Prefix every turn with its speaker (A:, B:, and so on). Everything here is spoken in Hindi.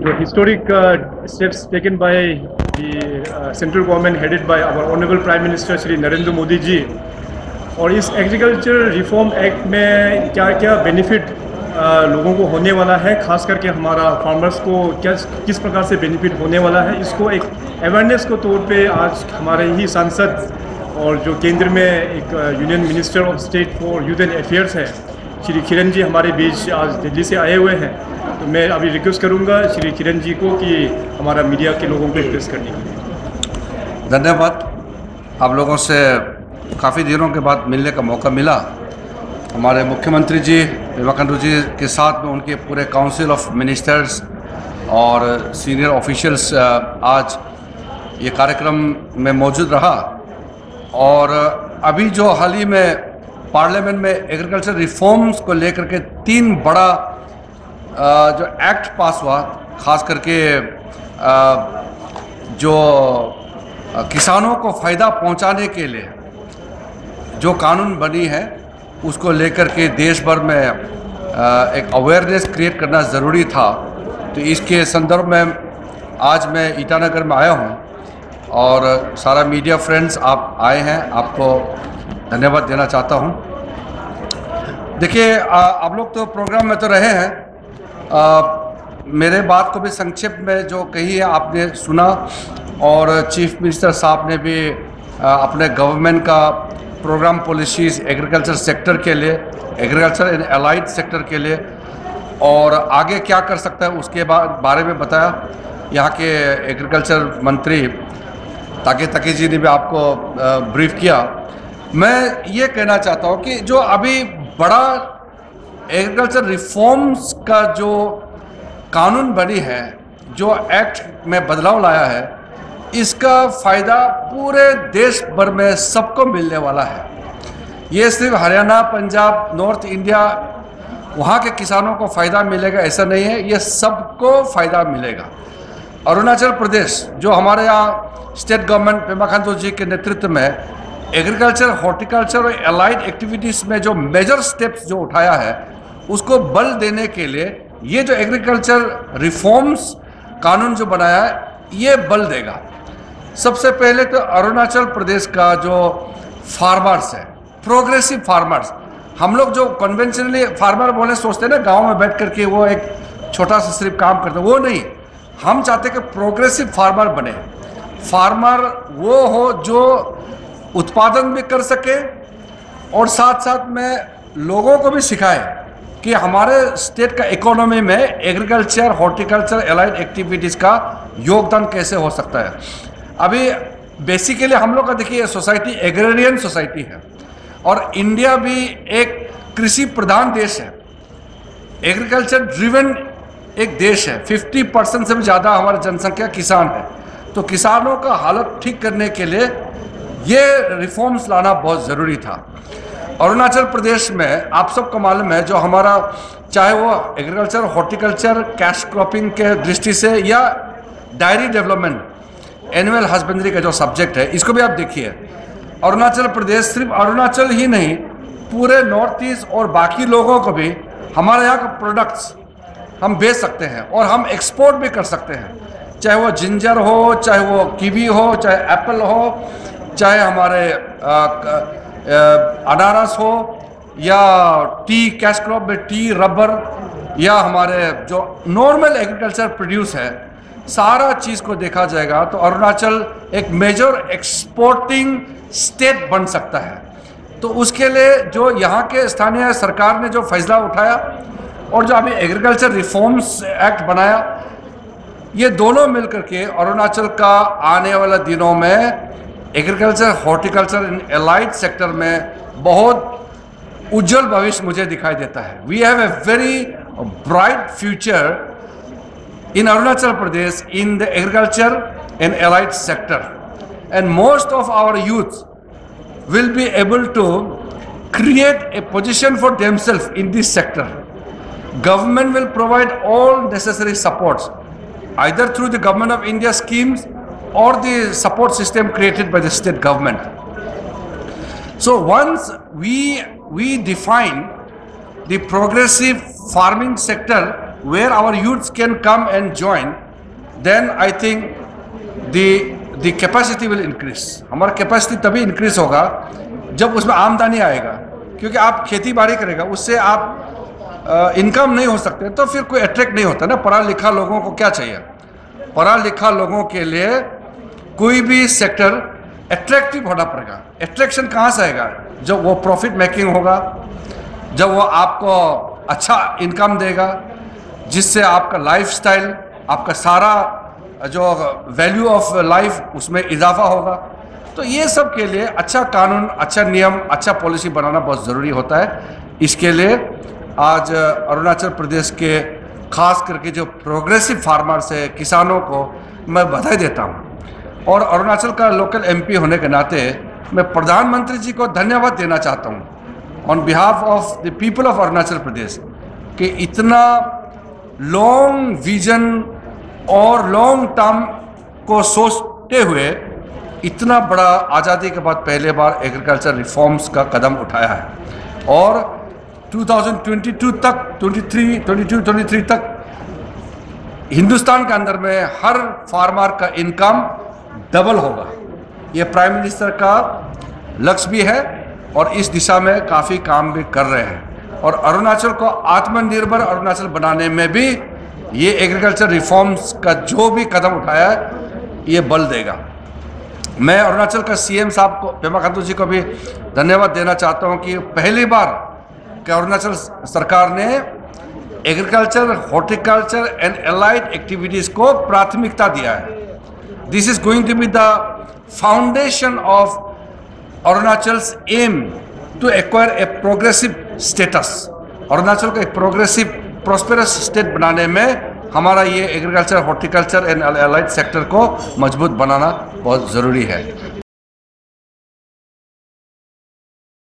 A: the historic steps taken by the central government headed by our honorable Prime Minister Shri Narendra Modi ji, और इस एग्रीकल्चर रिफॉर्म एक्ट में क्या क्या बेनिफिट लोगों को होने वाला है, खास करके हमारा फार्मर्स को क्या किस प्रकार से बेनिफिट होने वाला है, इसको एक अवेयरनेस के तौर पे आज हमारे ही सांसद और जो केंद्र में एक union minister of state for youth and affairs है श्री किरण जी हमारे बीच आज दिल्ली से आए हुए हैं। तो मैं अभी रिक्वेस्ट करूंगा श्री किरण जी को कि हमारा मीडिया के लोगों को एड्रेस करने के लिए।
B: धन्यवाद। आप लोगों से काफ़ी दिनों के बाद मिलने का मौका मिला। हमारे मुख्यमंत्री जी पेमा खांडू जी के साथ में उनके पूरे काउंसिल ऑफ मिनिस्टर्स और सीनियर ऑफिशियल्स आज ये कार्यक्रम में मौजूद रहा। और अभी जो हाल ही में पार्लियामेंट में एग्रीकल्चर रिफॉर्म्स को लेकर के 3 बड़ा जो एक्ट पास हुआ, खास करके जो किसानों को फ़ायदा पहुंचाने के लिए जो कानून बनी है उसको लेकर के देश भर में एक अवेयरनेस क्रिएट करना ज़रूरी था। तो इसके संदर्भ में आज मैं ईटानगर में आया हूं और सारा मीडिया फ्रेंड्स आप आए हैं, आपको धन्यवाद देना चाहता हूं। देखिए, आप लोग तो प्रोग्राम में तो रहे हैं, मेरे बात को भी संक्षेप में जो कही है आपने सुना, और चीफ मिनिस्टर साहब ने भी अपने गवर्नमेंट का प्रोग्राम पॉलिसीज़ एग्रीकल्चर सेक्टर के लिए, एग्रीकल्चर एंड एलाइड सेक्टर के लिए और आगे क्या कर सकता है उसके बारे में बताया। यहाँ के एग्रीकल्चर मंत्री ताके जी ने भी आपको ब्रीफ किया। मैं ये कहना चाहता हूँ कि जो अभी बड़ा एग्रीकल्चर रिफॉर्म्स का जो कानून बनी है, जो एक्ट में बदलाव लाया है, इसका फ़ायदा पूरे देश भर में सबको मिलने वाला है। ये सिर्फ हरियाणा, पंजाब, नॉर्थ इंडिया वहाँ के किसानों को फ़ायदा मिलेगा ऐसा नहीं है, ये सबको फ़ायदा मिलेगा। अरुणाचल प्रदेश जो हमारे यहाँ स्टेट गवर्नमेंट पेमा खांडू जी के नेतृत्व में एग्रीकल्चर, हॉर्टिकल्चर और एलाइड एक्टिविटीज़ में जो मेजर स्टेप्स जो उठाया है उसको बल देने के लिए ये जो एग्रीकल्चर रिफॉर्म्स कानून जो बनाया है ये बल देगा। सबसे पहले तो अरुणाचल प्रदेश का जो फार्मर्स है, प्रोग्रेसिव फार्मर्स, हम लोग जो कन्वेंशनली फार्मर बोले सोचते हैं ना गांव में बैठ करके वो एक छोटा सा सिर्फ काम करते, वो नहीं। हम चाहते कि प्रोग्रेसिव फार्मर बने। फार्मर वो हो जो उत्पादन भी कर सके और साथ साथ में लोगों को भी सिखाए कि हमारे स्टेट का इकोनॉमी में एग्रीकल्चर, हॉर्टिकल्चर, एलाइड एक्टिविटीज़ का योगदान कैसे हो सकता है। अभी बेसिकली हम लोग का देखिए सोसाइटी एग्रेरियन सोसाइटी है और इंडिया भी एक कृषि प्रधान देश है, एग्रीकल्चर ड्रिवन एक देश है। 50% से भी ज़्यादा हमारी जनसंख्या किसान है। तो किसानों का हालत ठीक करने के लिए ये रिफॉर्म्स लाना बहुत ज़रूरी था। अरुणाचल प्रदेश में आप सबको मालूम है जो हमारा चाहे वो एग्रीकल्चर, हॉर्टिकल्चर, कैश क्रॉपिंग के दृष्टि से या डायरी डेवलपमेंट, एनिमल हस्बेंड्री का जो सब्जेक्ट है, इसको भी आप देखिए। अरुणाचल प्रदेश सिर्फ अरुणाचल ही नहीं, पूरे नॉर्थ ईस्ट और बाकी लोगों को भी हमारे यहाँ के प्रोडक्ट्स हम बेच सकते हैं और हम एक्सपोर्ट भी कर सकते हैं। चाहे वो जिंजर हो, चाहे वो कीवी हो, चाहे एप्पल हो, चाहे हमारे अनारस हो, या टी, कैश क्रॉप में टी, रबर, या हमारे जो नॉर्मल एग्रीकल्चर प्रोड्यूस है, सारा चीज़ को देखा जाएगा तो अरुणाचल एक मेजर एक्सपोर्टिंग स्टेट बन सकता है। तो उसके लिए जो यहाँ के स्थानीय सरकार ने जो फैसला उठाया और जो अभी एग्रीकल्चर रिफॉर्म्स एक्ट बनाया, ये दोनों मिलकर के अरुणाचल का आने वाले दिनों में agriculture, horticulture and allied sector में बहुत उज्जवल भविष्य मुझे दिखाई देता है। We have a very bright future in Arunachal Pradesh in the agriculture and allied sector, and most of our youth will be able to create a position for themselves in this sector. Government will provide all necessary supports either through the Government of India schemes or the support system created by the state government. So once we define the progressive farming sector where our youths can come and join, then I think the capacity will increase. हमारा कैपेसिटी तभी इंक्रीज होगा जब उसमें आमदनी आएगा, क्योंकि आप खेती बाड़ी करेगा उससे आप इनकम नहीं हो सकते तो फिर कोई अट्रैक्ट नहीं होता ना। पढ़ा लिखा लोगों को क्या चाहिए? पढ़ा लिखा लोगों के लिए कोई भी सेक्टर अट्रैक्टिव होना पड़ेगा। अट्रैक्शन कहाँ से आएगा? जब वो प्रॉफिट मेकिंग होगा, जब वो आपको अच्छा इनकम देगा, जिससे आपका लाइफस्टाइल, आपका सारा जो वैल्यू ऑफ लाइफ उसमें इजाफा होगा। तो ये सब के लिए अच्छा कानून, अच्छा नियम, अच्छा पॉलिसी बनाना बहुत ज़रूरी होता है। इसके लिए आज अरुणाचल प्रदेश के खास करके जो प्रोग्रेसिव फार्मर्स है, किसानों को मैं बधाई देता हूँ। और अरुणाचल का लोकल एमपी होने के नाते मैं प्रधानमंत्री जी को धन्यवाद देना चाहता हूँ on behalf of the people of Arunachal Pradesh, कि इतना लॉन्ग विजन और लॉन्ग टर्म को सोचते हुए इतना बड़ा आज़ादी के बाद पहले बार एग्रीकल्चर रिफॉर्म्स का कदम उठाया है। और 2022 तक 22-23 तक हिंदुस्तान के अंदर में हर फार्मर का इनकम डबल होगा। ये प्राइम मिनिस्टर का लक्ष्य भी है और इस दिशा में काफ़ी काम भी कर रहे हैं। और अरुणाचल को आत्मनिर्भर अरुणाचल बनाने में भी ये एग्रीकल्चर रिफॉर्म्स का जो भी कदम उठाया है ये बल देगा। मैं अरुणाचल का सीएम साहब को, पेमा खांडू जी को भी धन्यवाद देना चाहता हूँ कि पहली बार कि अरुणाचल सरकार ने agriculture, horticulture and allied activities को प्राथमिकता दिया है। This is going to be the foundation of Arunachal's aim to acquire a progressive status. Arunachal को एक प्रोग्रेसिव प्रॉस्पेरस स्टेट बनाने में हमारा ये agriculture, horticulture and allied sector को मजबूत बनाना बहुत ज़रूरी है।